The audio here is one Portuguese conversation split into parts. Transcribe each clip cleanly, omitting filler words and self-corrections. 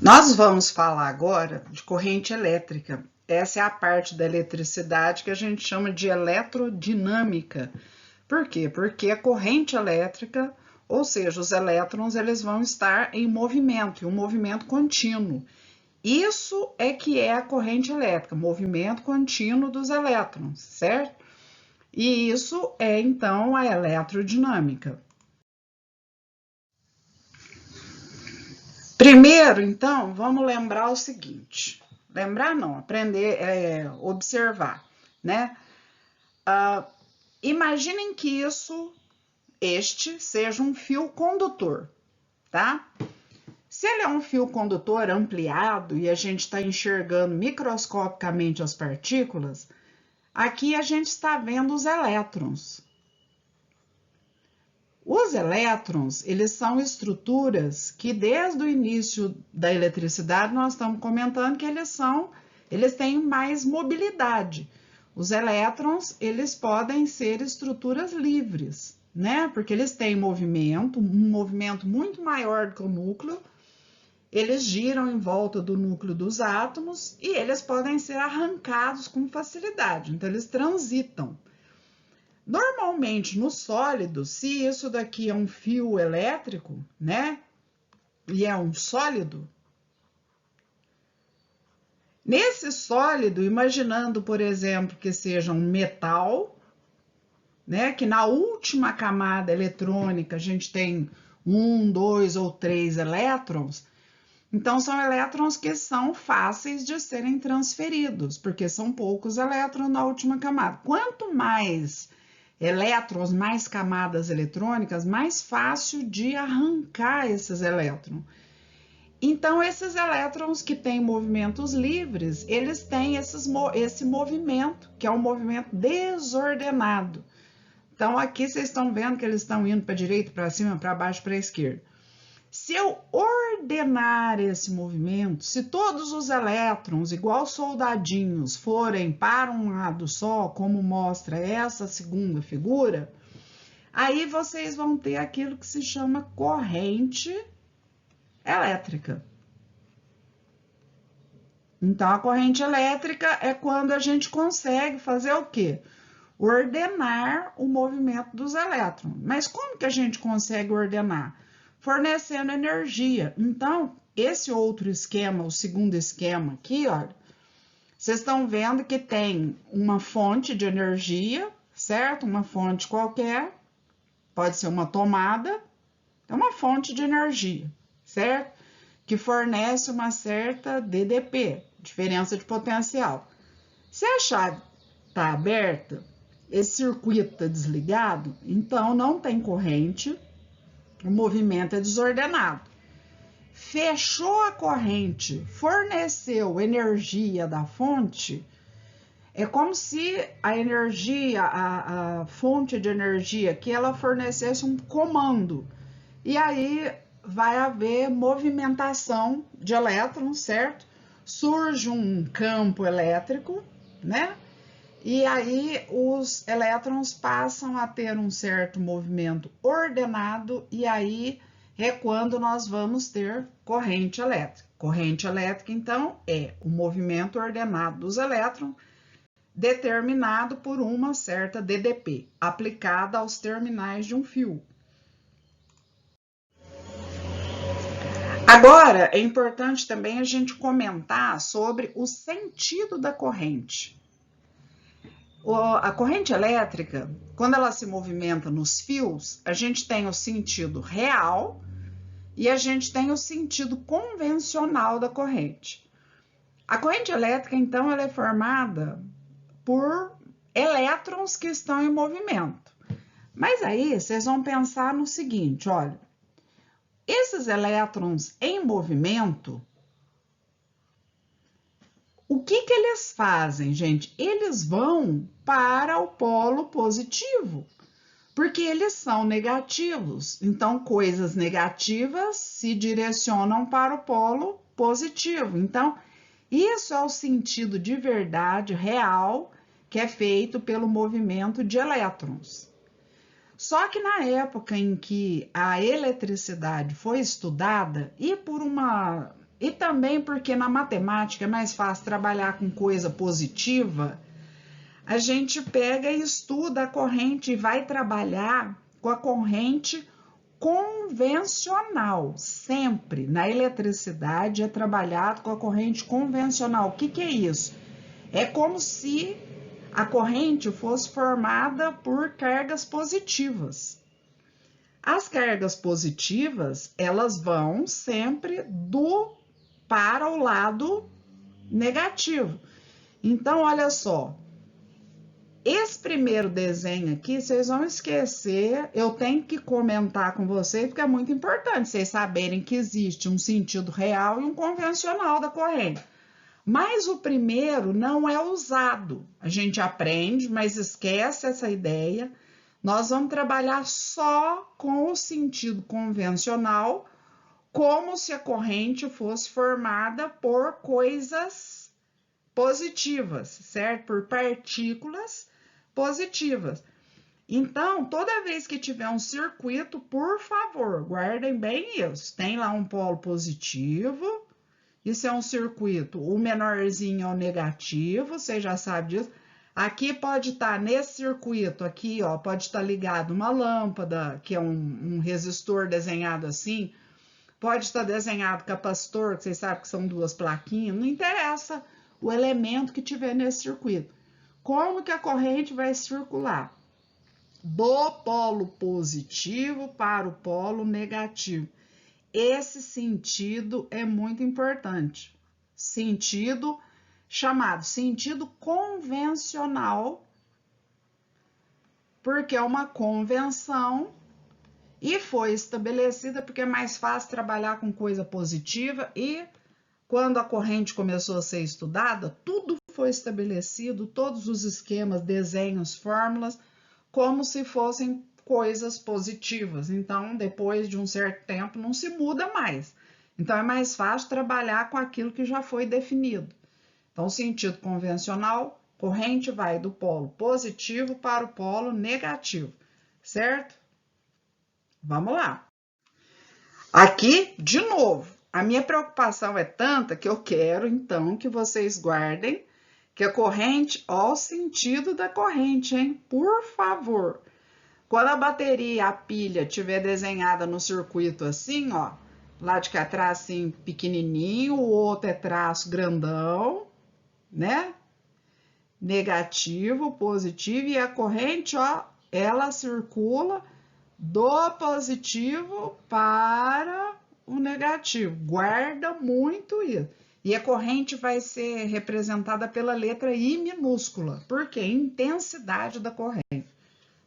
Nós vamos falar agora de corrente elétrica. Essa é a parte da eletricidade que a gente chama de eletrodinâmica. Por quê? Porque a corrente elétrica, ou seja, os elétrons, eles vão estar em movimento, e um movimento contínuo. Isso é que é a corrente elétrica, movimento contínuo dos elétrons, certo? E isso é então a eletrodinâmica. Primeiro, então, vamos lembrar o seguinte. Lembrar não, aprender, observar, né? Imaginem que este seja um fio condutor, tá? Se ele é um fio condutor ampliado e a gente está enxergando microscopicamente as partículas, aqui a gente está vendo os elétrons. Os elétrons, eles são estruturas que desde o início da eletricidade nós estamos comentando que eles têm mais mobilidade. Os elétrons, eles podem ser estruturas livres, né? Porque eles têm movimento, um movimento muito maior do que o núcleo. Eles giram em volta do núcleo dos átomos e eles podem ser arrancados com facilidade. Então, eles transitam. Normalmente, no sólido, se isso daqui é um fio elétrico, né? E é um sólido. Nesse sólido, imaginando, por exemplo, que seja um metal, né? Que na última camada eletrônica a gente tem 1, 2 ou 3 elétrons. Então, são elétrons que são fáceis de serem transferidos, porque são poucos elétrons na última camada. Quanto mais elétrons, mais camadas eletrônicas, mais fácil de arrancar esses elétrons. Então, esses elétrons que têm movimentos livres, eles têm esse movimento, que é um movimento desordenado. Então, aqui vocês estão vendo que eles estão indo para a direita, para cima, para baixo, para a esquerda. Se eu ordenar esse movimento, se todos os elétrons, igual soldadinhos, forem para um lado só, como mostra essa segunda figura, aí vocês vão ter aquilo que se chama corrente elétrica. Então, a corrente elétrica é quando a gente consegue fazer o quê? Ordenar o movimento dos elétrons. Mas como que a gente consegue ordenar? Fornecendo energia. Então, esse outro esquema, o segundo esquema aqui, olha, vocês estão vendo que tem uma fonte de energia, certo? Uma fonte qualquer, pode ser uma tomada, é uma fonte de energia, certo? Que fornece uma certa DDP, diferença de potencial. Se a chave está aberta, esse circuito está desligado, então não tem corrente, o movimento é desordenado. Fechou a corrente, forneceu energia da fonte, é como se a energia, a fonte de energia, que ela fornecesse um comando. E aí vai haver movimentação de elétrons, certo? Surge um campo elétrico, né? E aí os elétrons passam a ter um certo movimento ordenado e aí é quando nós vamos ter corrente elétrica. Corrente elétrica, então, é o movimento ordenado dos elétrons determinado por uma certa DDP, aplicada aos terminais de um fio. Agora, é importante também a gente comentar sobre o sentido da corrente. A corrente elétrica, quando ela se movimenta nos fios, a gente tem o sentido real e a gente tem o sentido convencional da corrente. A corrente elétrica, então, ela é formada por elétrons que estão em movimento. Mas aí vocês vão pensar no seguinte, olha, esses elétrons em movimento, o que eles fazem, gente? Eles vão para o polo positivo, porque eles são negativos. Então, coisas negativas se direcionam para o polo positivo. Então, isso é o sentido de verdade real que é feito pelo movimento de elétrons. Só que na época em que a eletricidade foi estudada, e por uma E também porque na matemática é mais fácil trabalhar com coisa positiva, a gente pega e estuda a corrente e vai trabalhar com a corrente convencional. Sempre na eletricidade é trabalhado com a corrente convencional. O que é isso? É como se a corrente fosse formada por cargas positivas. As cargas positivas, elas vão sempre para o lado negativo. Então, olha só, esse primeiro desenho aqui, vocês vão esquecer, eu tenho que comentar com vocês, porque é muito importante vocês saberem que existe um sentido real e um convencional da corrente. Mas o primeiro não é usado. A gente aprende, mas esquece essa ideia. Nós vamos trabalhar só com o sentido convencional, como se a corrente fosse formada por coisas positivas, certo? Por partículas positivas. Então, toda vez que tiver um circuito, por favor, guardem bem isso. Tem lá um polo positivo, isso é um circuito, o menorzinho é o negativo, você já sabe disso. Aqui pode estar, nesse circuito aqui, ó, pode estar ligado uma lâmpada, que é um resistor desenhado assim, pode estar desenhado capacitor, que vocês sabem que são duas plaquinhas, não interessa o elemento que tiver nesse circuito. Como que a corrente vai circular? Do polo positivo para o polo negativo. Esse sentido é muito importante. Sentido chamado sentido convencional, porque é uma convenção e foi estabelecida porque é mais fácil trabalhar com coisa positiva e quando a corrente começou a ser estudada, tudo foi estabelecido, todos os esquemas, desenhos, fórmulas, como se fossem coisas positivas. Então, depois de um certo tempo, não se muda mais. Então, é mais fácil trabalhar com aquilo que já foi definido. Então, sentido convencional, corrente vai do polo positivo para o polo negativo, certo? Vamos lá. Aqui, de novo, a minha preocupação é tanta que eu quero, então, que vocês guardem que a corrente, ó, o sentido da corrente, hein? Por favor. Quando a bateria, a pilha, tiver desenhada no circuito assim, ó, lá de cá atrás assim pequenininho, o outro é traço grandão, né? Negativo, positivo, e a corrente, ó, ela circula do positivo para o negativo. Guarda muito isso. E a corrente vai ser representada pela letra I minúscula. Por quê? Intensidade da corrente,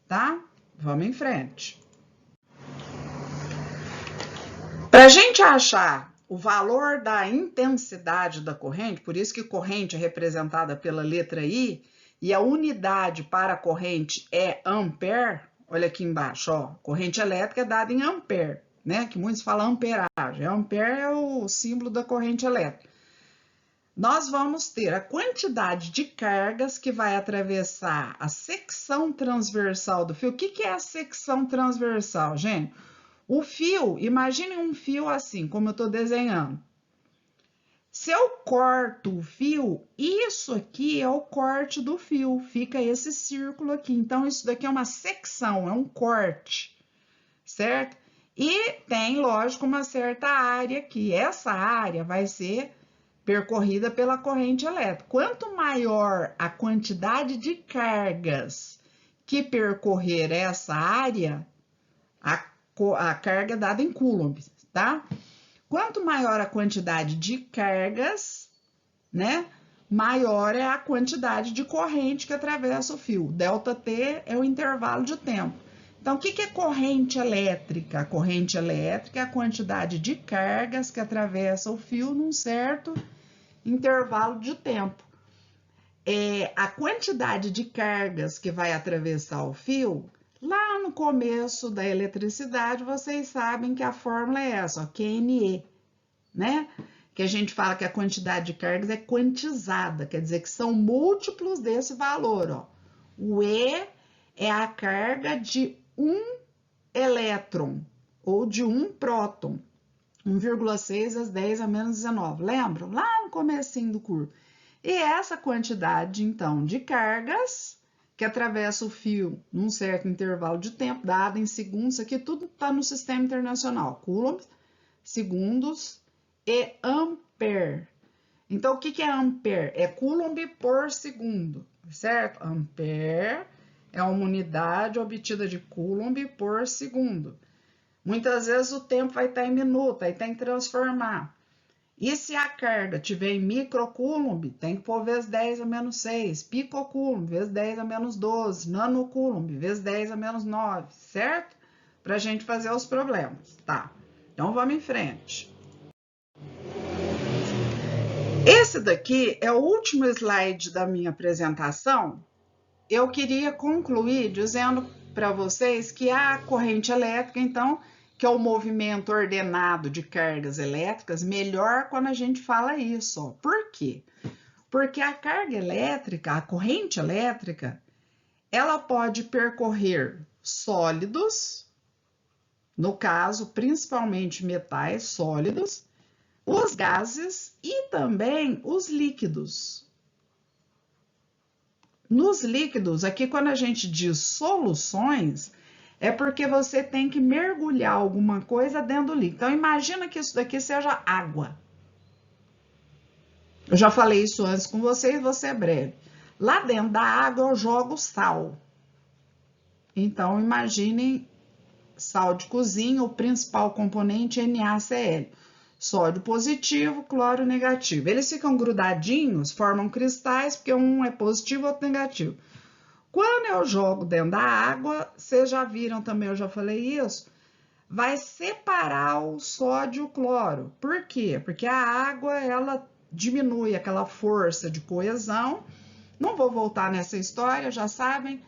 tá? Vamos em frente. Para a gente achar o valor da intensidade da corrente, por isso que corrente é representada pela letra I, e a unidade para a corrente é ampere, olha aqui embaixo, ó, corrente elétrica é dada em ampere, né? Que muitos falam amperagem. Ampere é o símbolo da corrente elétrica. Nós vamos ter a quantidade de cargas que vai atravessar a secção transversal do fio. O que é a secção transversal, gente? O fio, imagine um fio assim, como eu estou desenhando. Se eu corto o fio, isso aqui é o corte do fio, fica esse círculo aqui. Então, isso daqui é uma secção, é um corte, certo? E tem, lógico, uma certa área aqui. Essa área vai ser percorrida pela corrente elétrica. Quanto maior a quantidade de cargas que percorrer essa área, a carga é dada em coulombs, tá? Quanto maior a quantidade de cargas, né, maior é a quantidade de corrente que atravessa o fio. ΔT é o intervalo de tempo. Então, o que é corrente elétrica? A corrente elétrica é a quantidade de cargas que atravessa o fio num certo intervalo de tempo. A quantidade de cargas que vai atravessar o fio, lá no começo da eletricidade, vocês sabem que a fórmula é essa, ó, QNE, né? Que a gente fala que a quantidade de cargas é quantizada, quer dizer que são múltiplos desse valor, ó. O E é a carga de um elétron ou de um próton. 1,6 às 10 a menos 19. Lembram? Lá no comecinho do curso. E essa quantidade, então, de cargas que atravessa o fio num certo intervalo de tempo, dado em segundos, aqui tudo está no sistema internacional, coulombs, segundos e ampere. Então, o que é ampere? É coulomb por segundo, certo? Ampere é uma unidade obtida de coulomb por segundo. Muitas vezes o tempo vai estar em minuto, aí tem que transformar. E se a carga tiver em microcoulomb, tem que pôr vezes 10 a menos 6, picocoulomb, vezes 10 a menos 12, nanocoulomb, vezes 10 a menos 9, certo? Para a gente fazer os problemas, tá? Então, vamos em frente. Esse daqui é o último slide da minha apresentação. Eu queria concluir dizendo para vocês que a corrente elétrica, então, que é o movimento ordenado de cargas elétricas, melhor quando a gente fala isso. Ó. Por quê? Porque a carga elétrica, a corrente elétrica, ela pode percorrer sólidos, no caso, principalmente metais sólidos, os gases e também os líquidos. Nos líquidos, aqui quando a gente diz soluções, é porque você tem que mergulhar alguma coisa dentro do líquido. Então, imagina que isso daqui seja água. Eu já falei isso antes com vocês, vou ser breve. Lá dentro da água eu jogo sal. Então, imaginem sal de cozinha, o principal componente é NaCl. Sódio positivo, cloro negativo. Eles ficam grudadinhos, formam cristais, porque um é positivo e outro negativo. Quando eu jogo dentro da água, vocês já viram também, eu já falei isso, vai separar o sódio e o cloro. Por quê? Porque a água, ela diminui aquela força de coesão. Não vou voltar nessa história, já sabem.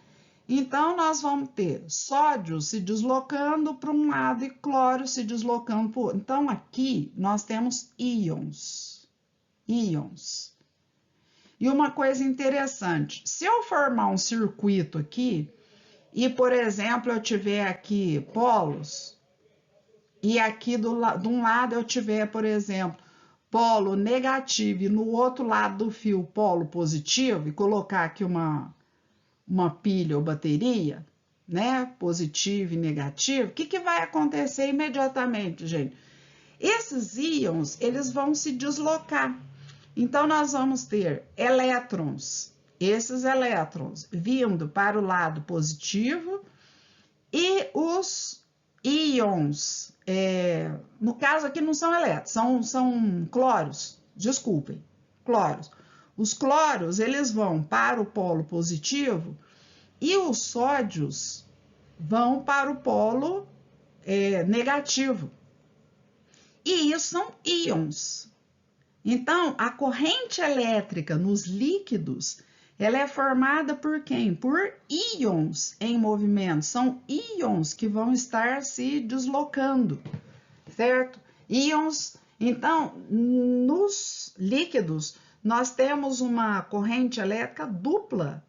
Então, nós vamos ter sódio se deslocando para um lado e cloro se deslocando para o outro. Então, aqui nós temos íons. Íons. E uma coisa interessante, se eu formar um circuito aqui, e, por exemplo, eu tiver aqui polos, e aqui de um lado eu tiver, por exemplo, polo negativo, e no outro lado do fio polo positivo, e colocar aqui uma pilha ou bateria, né, positivo e negativo, o que vai acontecer imediatamente, gente? Esses íons, eles vão se deslocar. Então, nós vamos ter elétrons, esses elétrons vindo para o lado positivo e os íons, no caso aqui não são elétrons, são cloros, desculpem, cloros. Os cloros, eles vão para o polo positivo e os sódios vão para o polo negativo. E isso são íons. Então, a corrente elétrica nos líquidos, ela é formada por quem? Por íons em movimento. São íons que vão estar se deslocando, certo? Íons, então, nos líquidos, nós temos uma corrente elétrica dupla,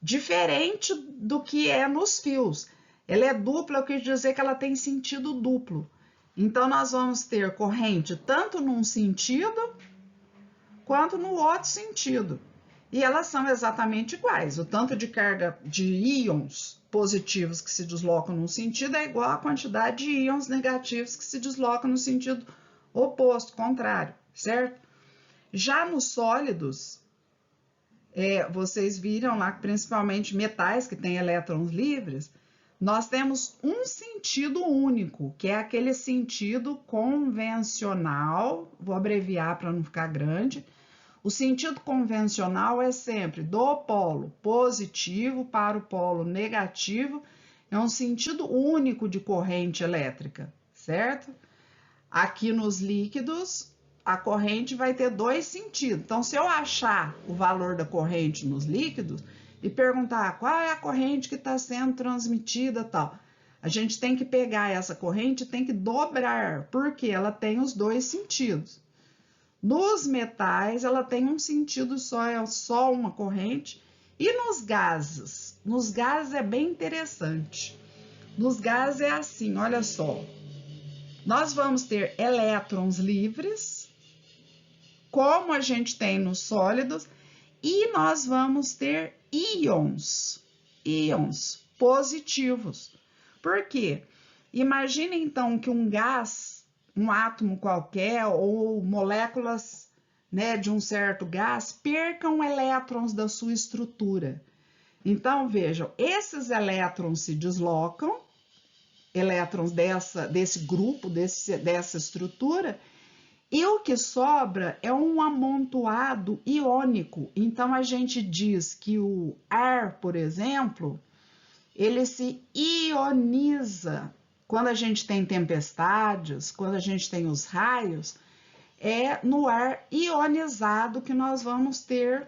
diferente do que é nos fios. Ela é dupla, eu quis dizer que ela tem sentido duplo. Então, nós vamos ter corrente tanto num sentido quanto no outro sentido. E elas são exatamente iguais. O tanto de carga de íons positivos que se deslocam num sentido é igual à quantidade de íons negativos que se deslocam no sentido oposto, contrário, certo? Já nos sólidos, vocês viram lá que principalmente metais que têm elétrons livres, nós temos um sentido único, que é aquele sentido convencional, vou abreviar para não ficar grande. O sentido convencional é sempre do polo positivo para o polo negativo, é um sentido único de corrente elétrica, certo? Aqui nos líquidos, a corrente vai ter dois sentidos. Então, se eu achar o valor da corrente nos líquidos e perguntar qual é a corrente que está sendo transmitida, tal, a gente tem que pegar essa corrente e tem que dobrar, porque ela tem os dois sentidos. Nos metais, ela tem um sentido só, é só uma corrente. E nos gases? Nos gases é bem interessante. Nos gases é assim, olha só. Nós vamos ter elétrons livres, como a gente tem nos sólidos, e nós vamos ter íons positivos. Por quê? Imagine então que um gás, um átomo qualquer ou moléculas, né, de um certo gás percam elétrons da sua estrutura. Então, vejam, esses elétrons se deslocam, elétrons desse grupo, dessa estrutura, e o que sobra é um amontoado iônico. Então, a gente diz que o ar, por exemplo, ele se ioniza. Quando a gente tem tempestades, quando a gente tem os raios, é no ar ionizado que nós vamos ter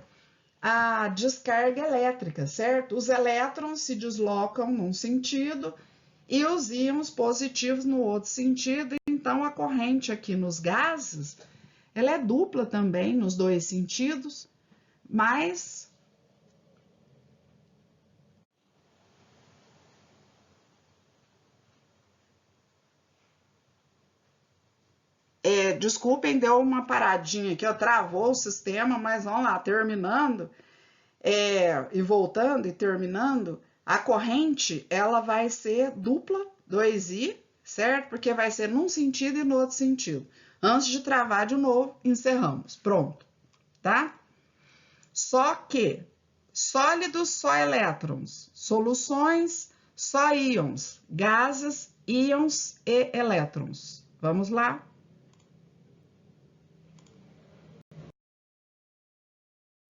a descarga elétrica, certo? Os elétrons se deslocam num sentido e os íons positivos no outro sentido. Então, a corrente aqui nos gases, ela é dupla também nos dois sentidos, mas desculpem, deu uma paradinha aqui, ó, travou o sistema, mas vamos lá, terminando, e voltando e terminando, a corrente, ela vai ser dupla, 2i, certo? Porque vai ser num sentido e no outro sentido. Antes de travar de novo, encerramos. Pronto, tá? Só que sólidos, só elétrons, soluções, só íons, gases, íons e elétrons. Vamos lá?